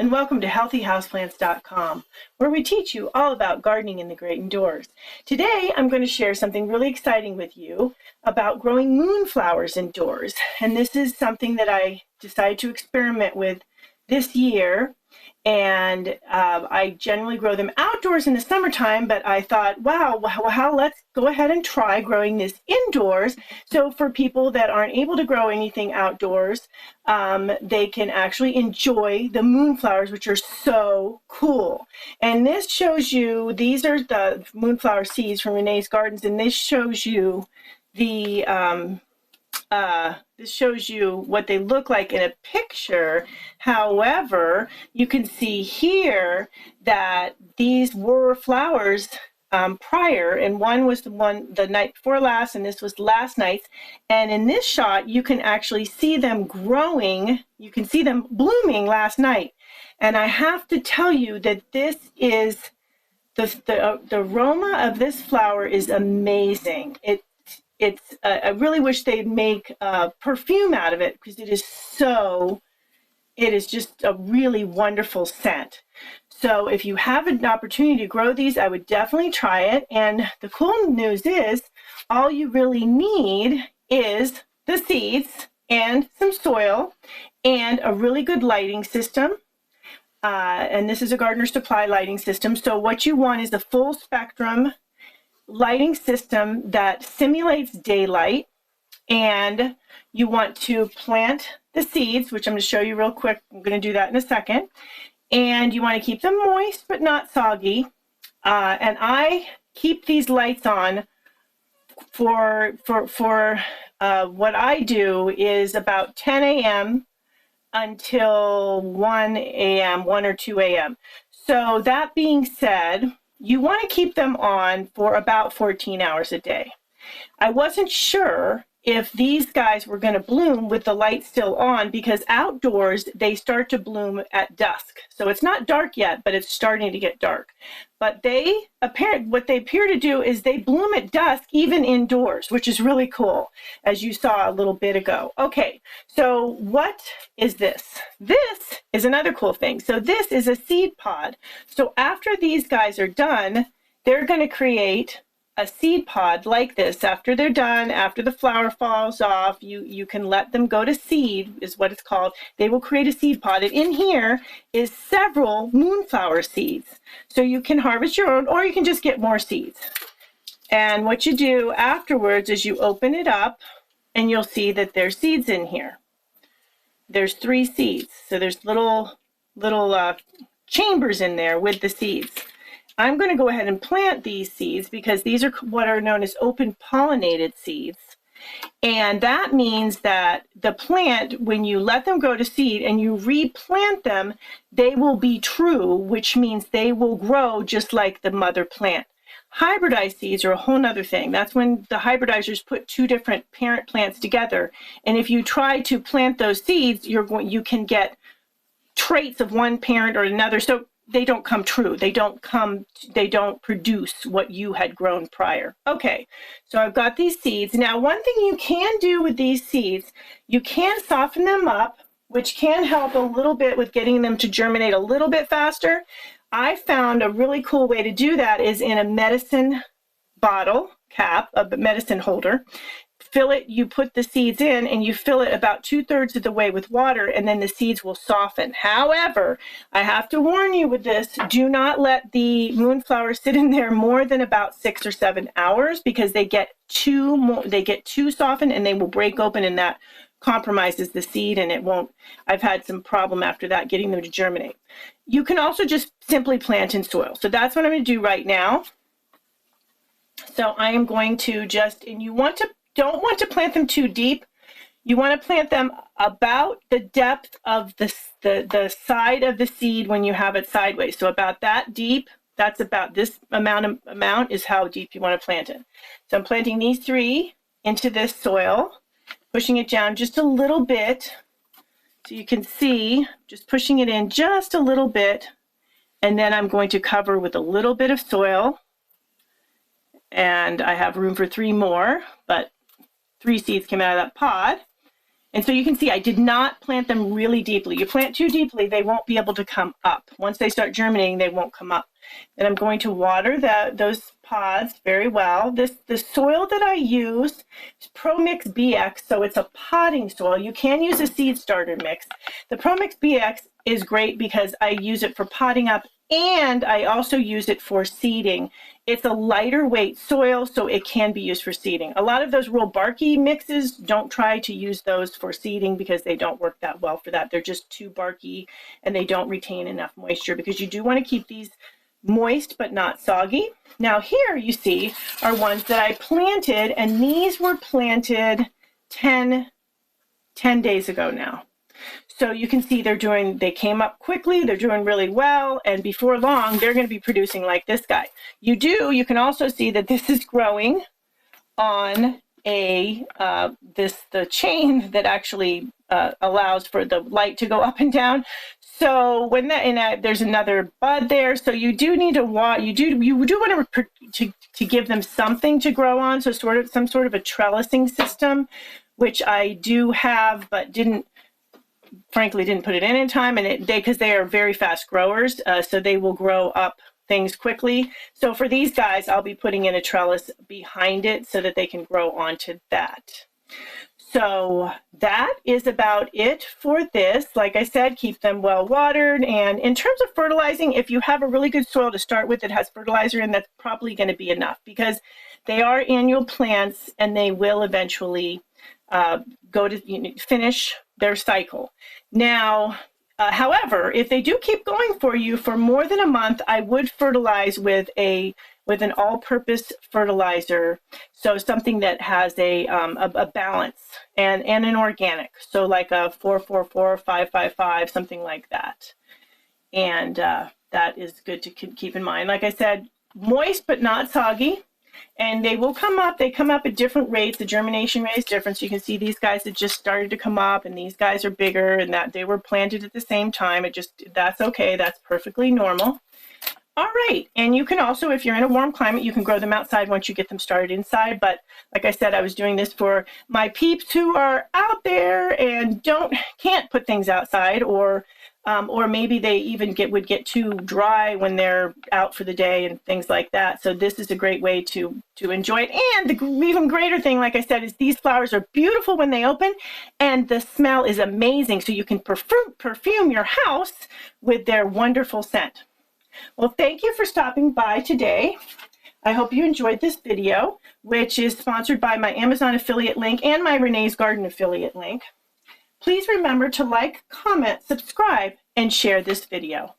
and welcome to healthyhouseplants.com, where we teach you all about gardening in the great indoors. Today, I'm going to share something really exciting with you about growing moonflowers indoors. And this is something that I decided to experiment with this year. And I generally grow them outdoors in the summertime, but I thought, wow, let's go ahead and try growing this indoors. So for people that aren't able to grow anything outdoors, they can actually enjoy the moonflowers, which are so cool. And this shows you, these are the moonflower seeds from Renee's Gardens, and this shows you the this shows you what they look like in a picture. However, you can see here that these were flowers prior, and one was the night before last, and this was last night's. And in this shot, you can actually see them growing. You can see them blooming last night. And I have to tell you that this is the aroma of this flower is amazing. I really wish they'd make perfume out of it, because it is just a really wonderful scent. So if you have an opportunity to grow these, I would definitely try it. And the cool news is all you really need is the seeds and some soil and a really good lighting system. And this is a Gardener Supply lighting system. So what you want is a full spectrum lighting system that simulates daylight, and you want to plant the seeds, which I'm going to show you real quick. I'm going to do that in a second. And you want to keep them moist but not soggy. And I keep these lights on for what I do is about 10 a.m. until 1 a.m., 1 or 2 a.m. So that being said, you want to keep them on for about 14 hours a day. I wasn't sure if these guys were going to bloom with the light still on, because outdoors they start to bloom at dusk. So it's not dark yet, but it's starting to get dark. But what they appear to do is they bloom at dusk even indoors, which is really cool, as you saw a little bit ago. Okay, so what is this? This is another cool thing. So this is a seed pod. So after these guys are done, they're going to create a seed pod like this. After they're done, after the flower falls off, you can let them go to seed, is what it's called. They will create a seed pod. And in here is several moonflower seeds. So you can harvest your own, or you can just get more seeds. And what you do afterwards is you open it up, and you'll see that there's seeds in here. There's 3 seeds. So there's little chambers in there with the seeds. I'm going to go ahead and plant these seeds, because these are what are known as open pollinated seeds. And that means that the plant, when you let them go to seed and you replant them, they will be true, which means they will grow just like the mother plant. Hybridized seeds are a whole nother thing. That's when the hybridizers put 2 different parent plants together. And if you try to plant those seeds, you can get traits of one parent or another. So they don't come true. They don't produce what you had grown prior. Okay, so I've got these seeds. Now, one thing you can do with these seeds, you can soften them up, which can help a little bit with getting them to germinate a little bit faster. I found a really cool way to do that is in a medicine bottle cap, a medicine holder. Fill it, you put the seeds in, and you fill it about 2/3 of the way with water, and then the seeds will soften. However, I have to warn you with this, do not let the moonflower sit in there more than about 6 or 7 hours, because they get too softened and they will break open, and that compromises the seed, and it won't. I've had some problem after that getting them to germinate. You can also just simply plant in soil. So that's what I'm going to do right now. So I am going to and you don't want to plant them too deep. You want to plant them about the depth of the side of the seed when you have it sideways. So about that deep. That's about this amount is how deep you want to plant it. So I'm planting these 3 into this soil, pushing it down just a little bit. So you can see, just pushing it in just a little bit. And then I'm going to cover with a little bit of soil. And I have room for 3 more, but 3 seeds came out of that pod. And so you can see I did not plant them really deeply. You plant too deeply, they won't be able to come up. Once they start germinating, they won't come up. And I'm going to water those pods very well. The soil that I use is ProMix BX, so it's a potting soil. You can use a seed starter mix. The ProMix BX is great because I use it for potting up, and I also use it for seeding. It's a lighter weight soil, so it can be used for seeding. A lot of those real barky mixes, don't try to use those for seeding because they don't work that well for that. They're just too barky and they don't retain enough moisture, because you do want to keep these moist but not soggy. Now here you see are ones that I planted, and these were planted 10 days ago now. So you can see they came up quickly, they're doing really well, and before long, they're going to be producing like this guy. You can also see that this is growing on the chain that actually allows for the light to go up and down. So when there's another bud there, so you do need to you do want to give them something to grow on, so some sort of a trellising system, which I do have, but frankly didn't put it in time, and because they are very fast growers, so they will grow up things quickly. So for these guys, I'll be putting in a trellis behind it so that they can grow onto that. So that is about it for this. Like I said, keep them well watered. And in terms of fertilizing, if you have a really good soil to start with that has fertilizer in, that's probably going to be enough, because they are annual plants and they will eventually finish their cycle. Now, however, if they do keep going for you for more than a month, I would fertilize with an all-purpose fertilizer, so something that has a balance and an organic, so like a 444, 555, something like that. And that is good to keep in mind. Like I said, moist but not soggy. And they will come up. They come up at different rates. The germination rate is different. So you can see these guys that just started to come up, and these guys are bigger, and that they were planted at the same time. That's okay. That's perfectly normal. All right. And you can also, if you're in a warm climate, you can grow them outside once you get them started inside. But like I said, I was doing this for my peeps who are out there and can't put things outside, or maybe they even would get too dry when they're out for the day and things like that. So this is a great way to enjoy it. And the even greater thing, like I said, is these flowers are beautiful when they open, and the smell is amazing. So you can perfume your house with their wonderful scent. Well, thank you for stopping by today. I hope you enjoyed this video, which is sponsored by my Amazon affiliate link and my Renee's Garden affiliate link. Please remember to like, comment, subscribe, and share this video.